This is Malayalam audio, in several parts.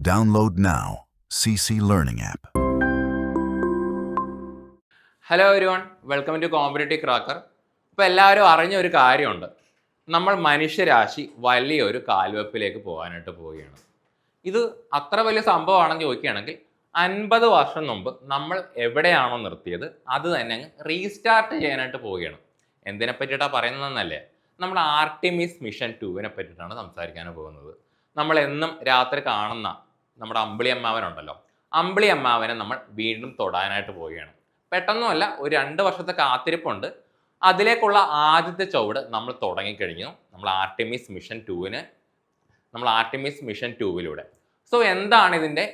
Download now. CC Learning app. Hello everyone, welcome to competitive cracker. ഇപ്പോൾ എല്ലാവരും അറിഞ്ഞ ഒരു കാര്യമുണ്ട്. നമ്മൾ മനുഷ്യരാശി വലിയൊരു കാൽവെപ്പിലേക്ക് പോകാനായിട്ട് പോവുകയാണ്. ഇത് അത്ര വലിയ സംഭവമാണെന്ന് ചോദിക്കുകയാണെങ്കിൽ 50 വർഷം മുമ്പ് നമ്മൾ എവിടെയാണോ നിർത്തിയത് അത് തന്നെ അങ്ങ് റീസ്റ്റാർട്ട് ചെയ്യാനായിട്ട് പോവുകയാണ്. എന്തിനെ പറ്റിയിട്ടാണ് പറയുന്നതെന്നല്ലേ, നമ്മുടെ ആർട്ടിമിസ് മിഷൻ 2 പറ്റിയിട്ടാണ് സംസാരിക്കാൻ പോകുന്നത്. നമ്മൾ എന്നും രാത്രി കാണുന്ന നമ്മുടെ അമ്പിളി അമ്മാവനുണ്ടല്ലോ, അമ്പിളി അമ്മാവനെ നമ്മൾ വീണ്ടും തൊടാനായിട്ട് പോവുകയാണ്. പെട്ടെന്നുമല്ല, ഒരു 2 വർഷത്തെ കാത്തിരിപ്പുണ്ട്. അതിലേക്കുള്ള ആദ്യത്തെ ചുവട് നമ്മൾ തുടങ്ങിക്കഴിഞ്ഞു, നമ്മൾ ആർട്ടിമിസ് മിഷൻ 2 സോ എന്താണ് ഇതിൻ്റെ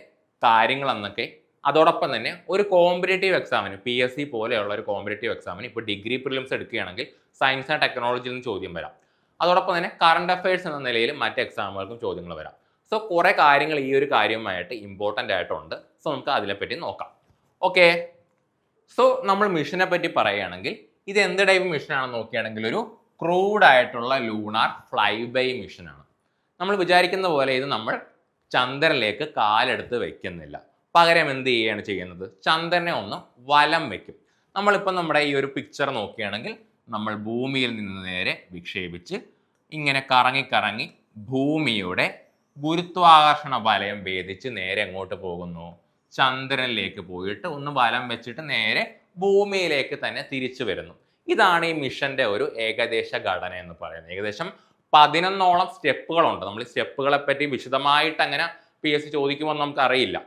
കാര്യങ്ങളെന്നൊക്കെ, അതോടൊപ്പം തന്നെ ഒരു കോമ്പറ്റേറ്റീവ് എക്സാമിന് PSC പോലെയുള്ള ഒരു കോമ്പറ്റേറ്റീവ് എക്സാമിന് ഇപ്പോൾ ഡിഗ്രി പ്രിലിംസ് എടുക്കുകയാണെങ്കിൽ സയൻസ് ആൻഡ് ടെക്നോളജിയിൽ നിന്ന് ചോദ്യം വരാം. അതോടൊപ്പം തന്നെ കറണ്ട് അഫയേഴ്സ് എന്ന നിലയിൽ മറ്റ് എക്സാമുകൾക്കും ചോദ്യങ്ങൾ വരാം. സോ കുറേ കാര്യങ്ങൾ ഈ ഒരു കാര്യവുമായിട്ട് ഇമ്പോർട്ടൻ്റ് ആയിട്ടുണ്ട്. സോ നമുക്ക് അതിനെപ്പറ്റി നോക്കാം. ഓക്കെ, സോ നമ്മൾ മിഷനെ പറ്റി പറയുകയാണെങ്കിൽ ഇത് എന്ത് ടൈപ്പ് മിഷനാണെന്ന് നോക്കുകയാണെങ്കിൽ ഒരു ക്രൂഡ് ആയിട്ടുള്ള ലൂണാർ ഫ്ലൈ ബൈ മിഷനാണ്. നമ്മൾ വിചാരിക്കുന്ന പോലെ ഇത് നമ്മൾ ചന്ദ്രനിലേക്ക് കാലെടുത്ത് വെക്കുന്നില്ല. പകരം എന്ത് ചെയ്യുകയാണ് ചെയ്യുന്നത്, ചന്ദ്രനെ ഒന്ന് വലം വെക്കും. നമ്മളിപ്പോൾ നമ്മുടെ ഈ ഒരു പിക്ചർ നോക്കുകയാണെങ്കിൽ നമ്മൾ ഭൂമിയിൽ നിന്ന് നേരെ വിക്ഷേപിച്ച് ഇങ്ങനെ കറങ്ങി ഭൂമിയുടെ ഗുരുത്വാകർഷണ വലയം ഭേദിച്ച് നേരെ എങ്ങോട്ട് പോകുന്നു, ചന്ദ്രനിലേക്ക് പോയിട്ട് ഒന്ന് വലം വെച്ചിട്ട് നേരെ ഭൂമിയിലേക്ക് തന്നെ തിരിച്ചു വരുന്നു. ഇതാണ് ഈ മിഷന്റെ ഒരു ഏകദേശ ഘടന എന്ന് പറയുന്നത്. ഏകദേശം 11ഓളം സ്റ്റെപ്പുകളുണ്ട്. നമ്മൾ ഈ സ്റ്റെപ്പുകളെ പറ്റി വിശദമായിട്ട് അങ്ങനെ PSC ചോദിക്കുമെന്ന് നമുക്ക് അറിയില്ല.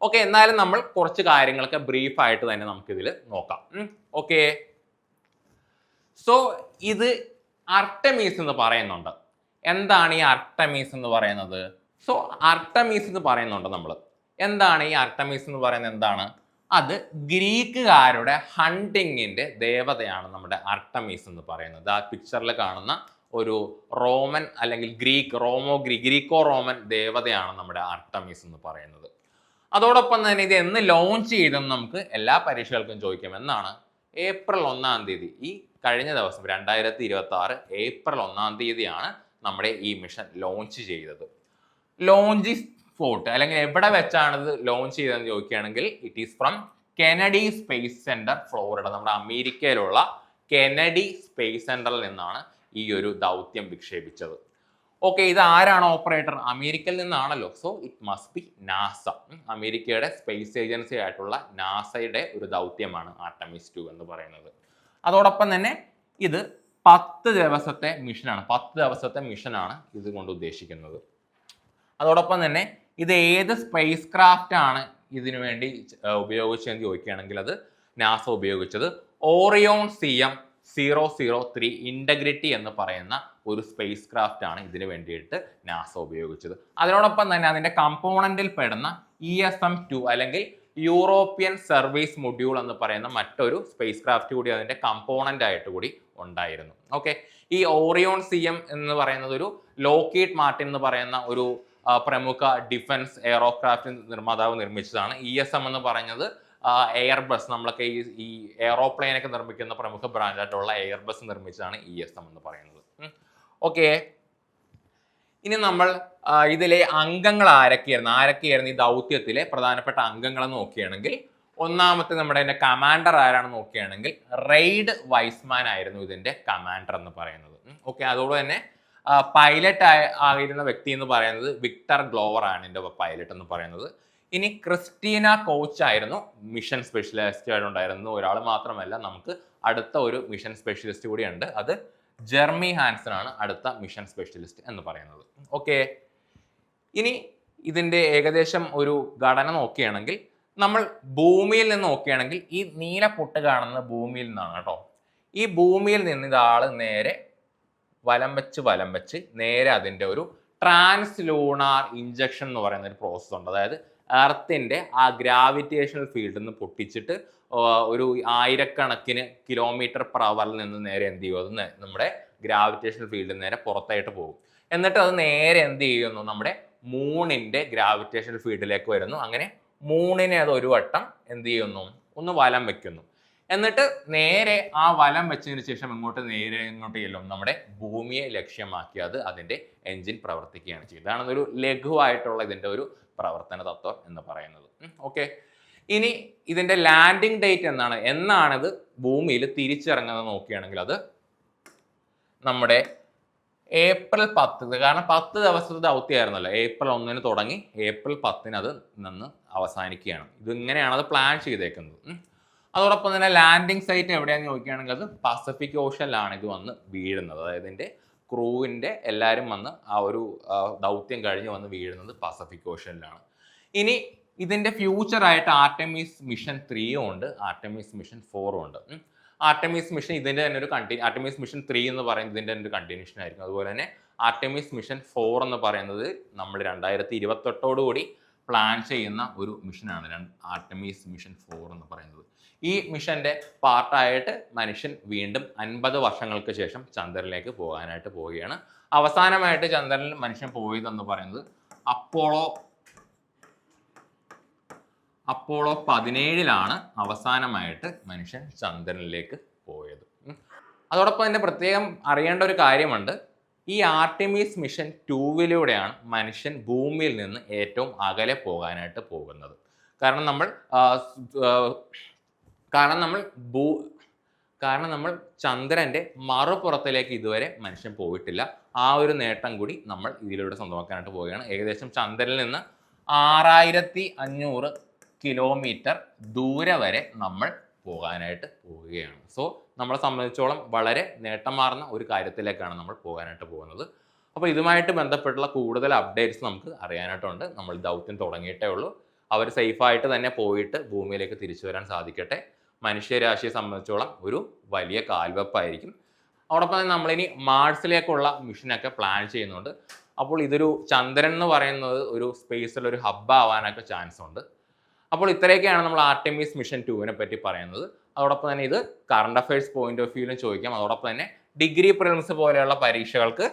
ഓക്കെ, എന്നാലും നമ്മൾ കുറച്ച് കാര്യങ്ങളൊക്കെ ബ്രീഫായിട്ട് തന്നെ നമുക്കിതിൽ നോക്കാം. ഓക്കെ, സോ ഇത് അർട്ടെമിസ് എന്ന് പറയുന്നുണ്ട്. എന്താണ് ഈ അർട്ടെമിസ് എന്ന് പറയുന്നത്? സോ അർട്ടെമിസ് എന്ന് പറയുന്നുണ്ട് നമ്മൾ. എന്താണ് ഈ അർട്ടെമിസ് എന്ന് പറയുന്നത്? എന്താണ് അത്? ഗ്രീക്കുകാരുടെ ഹണ്ടിങ്ങിന്റെ ദേവതയാണ് നമ്മുടെ അർട്ടെമിസ് എന്ന് പറയുന്നത്. ആ പിക്ചറിൽ കാണുന്ന ഒരു റോമൻ അല്ലെങ്കിൽ ഗ്രീക്കോ റോമൻ ദേവതയാണ് നമ്മുടെ അർട്ടെമിസ് എന്ന് പറയുന്നത്. അതോടൊപ്പം തന്നെ ഇത് എന്ന് ലോഞ്ച് ചെയ്തെന്ന് നമുക്ക് എല്ലാ പരീക്ഷകൾക്കും ചോദിക്കാം. എന്നാണ്? ഏപ്രിൽ 1-ാം തീയതി. ഈ കഴിഞ്ഞ ദിവസം 2026 ഏപ്രിൽ 1-ാം തീയതിയാണ് നമ്മുടെ ഈ മിഷൻ ലോഞ്ച് ചെയ്തത്. ലോഞ്ച് സ്പോട്ട് അല്ലെങ്കിൽ എവിടെ വെച്ചാണ് ഇത് ലോഞ്ച് ചെയ്തതെന്ന് ചോദിക്കുകയാണെങ്കിൽ it is from Kennedy space centre, Florida. നമ്മുടെ അമേരിക്കയിലുള്ള കെനഡി സ്പേസ് സെന്ററിൽ നിന്നാണ് ഈ ഒരു ദൗത്യം വിക്ഷേപിച്ചത്. ഓക്കെ, ഇത് ആരാണ് ഓപ്പറേറ്റർ? അമേരിക്കയിൽ നിന്നാണല്ലോ. So it must be NASA. അമേരിക്കയുടെ സ്പേസ് ഏജൻസി ആയിട്ടുള്ള നാസയുടെ ഒരു ദൗത്യമാണ് ആർടെമിസ് 2 എന്ന് പറയുന്നത്. അതോടൊപ്പം തന്നെ ഇത് 10 ദിവസത്തെ മിഷനാണ്. 10 ദിവസത്തെ മിഷനാണ് ഇത് കൊണ്ട് ഉദ്ദേശിക്കുന്നത്. അതോടൊപ്പം തന്നെ ഇത് ഏത് സ്പേസ് ക്രാഫ്റ്റ് ആണ് ഇതിനു വേണ്ടി ഉപയോഗിച്ചതെന്ന് ചോദിക്കുകയാണെങ്കിൽ അത് നാസ ഉപയോഗിച്ചത് ഓറിയോൺ CM003 ഇൻറ്റഗ്രിറ്റി എന്ന് പറയുന്ന ഒരു സ്പേസ് ക്രാഫ്റ്റ് ആണ് ഇതിനു വേണ്ടിയിട്ട് നാസ ഉപയോഗിച്ചത്. അതിനോടൊപ്പം തന്നെ അതിൻ്റെ കമ്പോണന്റിൽ പെടുന്ന ESM-2 അല്ലെങ്കിൽ യൂറോപ്യൻ സർവീസ് മൊഡ്യൂൾ എന്ന് പറയുന്ന മറ്റൊരു സ്പേസ് ക്രാഫ്റ്റ് കൂടി അതിൻ്റെ കമ്പോണന്റ് ആയിട്ട് കൂടി ഉണ്ടായിരുന്നു. ഓക്കെ, ഈ ഓറിയോൺ CM എന്ന് പറയുന്നത് ഒരു ലോക്കീഡ് മാർട്ടിൻ എന്ന് പറയുന്ന ഒരു പ്രമുഖ ഡിഫൻസ് എയറോക്രാഫ്റ്റ് നിർമ്മാതാവ് നിർമ്മിച്ചതാണ്. ESM എന്ന് പറയുന്നത് എയർബസ്, നമ്മളൊക്കെ ഈ എയറോപ്ലെയിനൊക്കെ നിർമ്മിക്കുന്ന പ്രമുഖ ബ്രാൻഡായിട്ടുള്ള എയർബസ് നിർമ്മിച്ചതാണ് ESM എന്ന് പറയുന്നത്. ഓക്കെ, ഇനി നമ്മൾ ഇതിലെ അംഗങ്ങൾ ആരൊക്കെയായിരുന്നു ഈ ദൗത്യത്തിലെ പ്രധാനപ്പെട്ട അംഗങ്ങൾ നോക്കുകയാണെങ്കിൽ, ഒന്നാമത്തെ നമ്മുടെ കമാൻഡർ ആരാണെന്ന് നോക്കുകയാണെങ്കിൽ റെയ്ഡ് വൈസ്മാൻ ആയിരുന്നു ഇതിന്റെ കമാൻഡർ എന്ന് പറയുന്നത്. ഓക്കെ, അതോടെ തന്നെ പൈലറ്റ് ആയിരുന്ന വ്യക്തി എന്ന് പറയുന്നത് വിക്ടർ ഗ്ലോവർ ആണ് ഇതിന്റെ പൈലറ്റ് എന്ന് പറയുന്നത്. ഇനി ക്രിസ്റ്റീന കോച്ച് ആയിരുന്നു മിഷൻ സ്പെഷ്യലിസ്റ്റ് ആയിട്ടുണ്ടായിരുന്നു. ഒരാൾ മാത്രമല്ല, നമുക്ക് അടുത്ത ഒരു മിഷൻ സ്പെഷ്യലിസ്റ്റ് കൂടിയുണ്ട്. അത് ജെർമി ഹാൻസൺ ആണ് അടുത്ത മിഷൻ സ്പെഷ്യലിസ്റ്റ് എന്ന് പറയുന്നത്. ഓക്കെ, ഇനി ഇതിന്റെ ഏകദേശം ഒരു ഘടന നോക്കുകയാണെങ്കിൽ നമ്മൾ ഭൂമിയിൽ നിന്ന് നോക്കുകയാണെങ്കിൽ ഈ നീല പൊട്ട് കാണുന്നത് ഭൂമിയിൽ നിന്നാണ് കേട്ടോ. ഈ ഭൂമിയിൽ നിന്ന് ഇതാള് നേരെ വലം വെച്ച് നേരെ അതിൻ്റെ ഒരു ട്രാൻസ്ലൂണാർ ഇഞ്ചക്ഷൻ എന്ന് പറയുന്ന ഒരു പ്രോസസ്സ് ഉണ്ട്. അതായത് എർത്തിൻ്റെ ആ ഗ്രാവിറ്റേഷണൽ ഫീൽഡിൽ നിന്ന് പൊട്ടിച്ചിട്ട് ഒരു 1000കണക്കിന് km/h നിന്ന് നേരെ എന്ത് ചെയ്യുമോ, നമ്മുടെ ഗ്രാവിറ്റേഷണൽ ഫീൽഡിൽ നേരെ പുറത്തായിട്ട് പോകും. എന്നിട്ട് അത് നേരെ എന്ത് ചെയ്യുന്നു, നമ്മുടെ മൂണിൻ്റെ ഗ്രാവിറ്റേഷണൽ ഫീൽഡിലേക്ക് വരുന്നു. അങ്ങനെ മൂണിനെ അത് ഒരു വട്ടം എന്ത് ചെയ്യുന്നു, ഒന്ന് വലം വെക്കുന്നു. എന്നിട്ട് നേരെ ആ വലം വെച്ചതിന് ശേഷം ഇങ്ങോട്ട് ചെല്ലും, നമ്മുടെ ഭൂമിയെ ലക്ഷ്യമാക്കി അതിന്റെ എഞ്ചിൻ പ്രവർത്തിക്കുകയാണ് ചെയ്യുന്നത്. ഇതാണ് ഒരു ലഘുവായിട്ടുള്ള ഇതിന്റെ ഒരു പ്രവർത്തന തത്വം എന്ന് പറയുന്നത്. ഓക്കെ, ഇനി ഇതിന്റെ ലാൻഡിങ് ഡേറ്റ് എന്നാണിത് ഭൂമിയിൽ തിരിച്ചിറങ്ങുന്നത് നോക്കുകയാണെങ്കിൽ അത് നമ്മുടെ ഏപ്രിൽ 10, കാരണം 10 ദിവസത്തെ ദൗത്യമായിരുന്നല്ലോ. ഏപ്രിൽ 1 തുടങ്ങി ഏപ്രിൽ 10 അത് നിന്ന് അവസാനിക്കുകയാണ്. ഇതിങ്ങനെയാണ് അത് പ്ലാൻ ചെയ്തേക്കുന്നത്. അതോടൊപ്പം തന്നെ ലാൻഡിങ് സൈറ്റ് എവിടെയാണെന്ന് ചോദിക്കുകയാണെങ്കിൽ അത് പസഫിക് ഓഷനിലാണ് ഇത് വന്ന് വീഴുന്നത്. അതായത് ഇതിൻ്റെ ക്രൂവിൻ്റെ എല്ലാവരും വന്ന് ആ ഒരു ദൗത്യം കഴിഞ്ഞ് വന്ന് വീഴുന്നത് പസഫിക് ഓഷനിലാണ്. ഇനി ഇതിൻ്റെ ഫ്യൂച്ചറായിട്ട് ആർടെമിസ് മിഷൻ 3 ഉണ്ട്, ആർടെമിസ് മിഷൻ 4 ഉണ്ട്. ആർടെമിസ് മിഷൻ ഇതിൻ്റെ തന്നെ ഒരു ആർടെമിസ് മിഷൻ 3 എന്ന് പറയുന്നത് ഇതിൻ്റെ ഒരു കണ്ടിന്യൂഷൻ ആയിരിക്കും. അതുപോലെ തന്നെ ആർടെമിസ് മിഷൻ 4 എന്ന് പറയുന്നത് നമ്മൾ 2028 കൂടി പ്ലാൻ ചെയ്യുന്ന ഒരു മിഷനാണ് ആർടെമിസ് മിഷൻ 4 എന്ന് പറയുന്നത്. ഈ മിഷന്റെ പാർട്ടായിട്ട് മനുഷ്യൻ വീണ്ടും 50 വർഷങ്ങൾക്ക് ശേഷം ചന്ദ്രനിലേക്ക് പോകാനായിട്ട് പോവുകയാണ്. അവസാനമായിട്ട് ചന്ദ്രനിൽ മനുഷ്യൻ പോയതെന്ന് പറയുന്നത് അപ്പോളോ 17 അവസാനമായിട്ട് മനുഷ്യൻ ചന്ദ്രനിലേക്ക് പോയത്. അതോടൊപ്പം തന്നെ പ്രത്യേകം അറിയേണ്ട ഒരു കാര്യമുണ്ട്, ഈ ആർടെമിസ് മിഷൻ 2 മനുഷ്യൻ ഭൂമിയിൽ നിന്ന് ഏറ്റവും അകലെ പോകാനായിട്ട് പോകുന്നത്. കാരണം നമ്മൾ ചന്ദ്രന്റെ മറുപുറത്തിലേക്ക് ഇതുവരെ മനുഷ്യൻ പോയിട്ടില്ല. ആ ഒരു നേട്ടം കൂടി നമ്മൾ ഇതിലൂടെ സ്വന്തമാക്കാനായിട്ട് പോവുകയാണ്. ഏകദേശം ചന്ദ്രനിൽ നിന്ന് 6500 കിലോമീറ്റർ ദൂരെ വരെ നമ്മൾ പോകാനായിട്ട് പോവുകയാണ്. സോ നമ്മളെ സംബന്ധിച്ചോളം വളരെ നേട്ടമാർന്ന ഒരു കാര്യത്തിലേക്കാണ് നമ്മൾ പോകാനായിട്ട് പോകുന്നത്. അപ്പോൾ ഇതുമായിട്ട് ബന്ധപ്പെട്ടുള്ള കൂടുതൽ അപ്ഡേറ്റ്സ് നമുക്ക് അറിയാനായിട്ടുണ്ട്. നമ്മൾ ദൗത്യം തുടങ്ങിയിട്ടേ ഉള്ളൂ. അവർ സേഫായിട്ട് തന്നെ പോയിട്ട് ഭൂമിയിലേക്ക് തിരിച്ചു വരാൻ സാധിക്കട്ടെ. മനുഷ്യരാശിയെ സംബന്ധിച്ചോളം ഒരു വലിയ കാൽവെപ്പായിരിക്കും. അതോടൊപ്പം തന്നെ നമ്മളിനി മാർസിലേക്കുള്ള മിഷനൊക്കെ പ്ലാൻ ചെയ്യുന്നുണ്ട്. അപ്പോൾ ഇതൊരു ചന്ദ്രൻ എന്ന് പറയുന്നത് ഒരു സ്പേസിലൊരു ഹബ്ബ് ആവാനൊക്കെ ചാൻസ് ഉണ്ട്. അപ്പോൾ ഇത്രയൊക്കെയാണ് നമ്മൾ ആർടെമിസ് മിഷൻ 2 പറ്റി പറയുന്നത്. അതോടൊപ്പം തന്നെ ഇത് കറണ്ട് അഫയേഴ്സ് പോയിന്റ് ഓഫ് വ്യൂവിലും ചോദിക്കാം. അതോടൊപ്പം തന്നെ ഡിഗ്രി പ്രിലിംസ് പോലെയുള്ള പരീക്ഷകൾക്ക്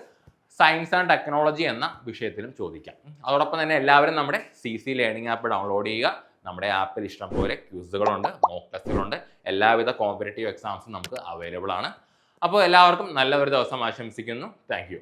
സയൻസ് ആൻഡ് ടെക്നോളജി എന്ന വിഷയത്തിലും ചോദിക്കാം. അതോടൊപ്പം തന്നെ എല്ലാവരും നമ്മുടെ CC ലേണിംഗ് ആപ്പ് ഡൗൺലോഡ് ചെയ്യുക. നമ്മുടെ ആപ്പിൽ ഇഷ്ടംപോലെ ക്യൂസുകളുണ്ട്, മോക്ക് ടെസ്റ്റുകളുണ്ട്, എല്ലാവിധ കോമ്പറ്റേറ്റീവ് എക്സാംസും നമുക്ക് അവൈലബിൾ ആണ്. അപ്പോൾ എല്ലാവർക്കും നല്ല ഒരു ദിവസം ആശംസിക്കുന്നു. Thank you.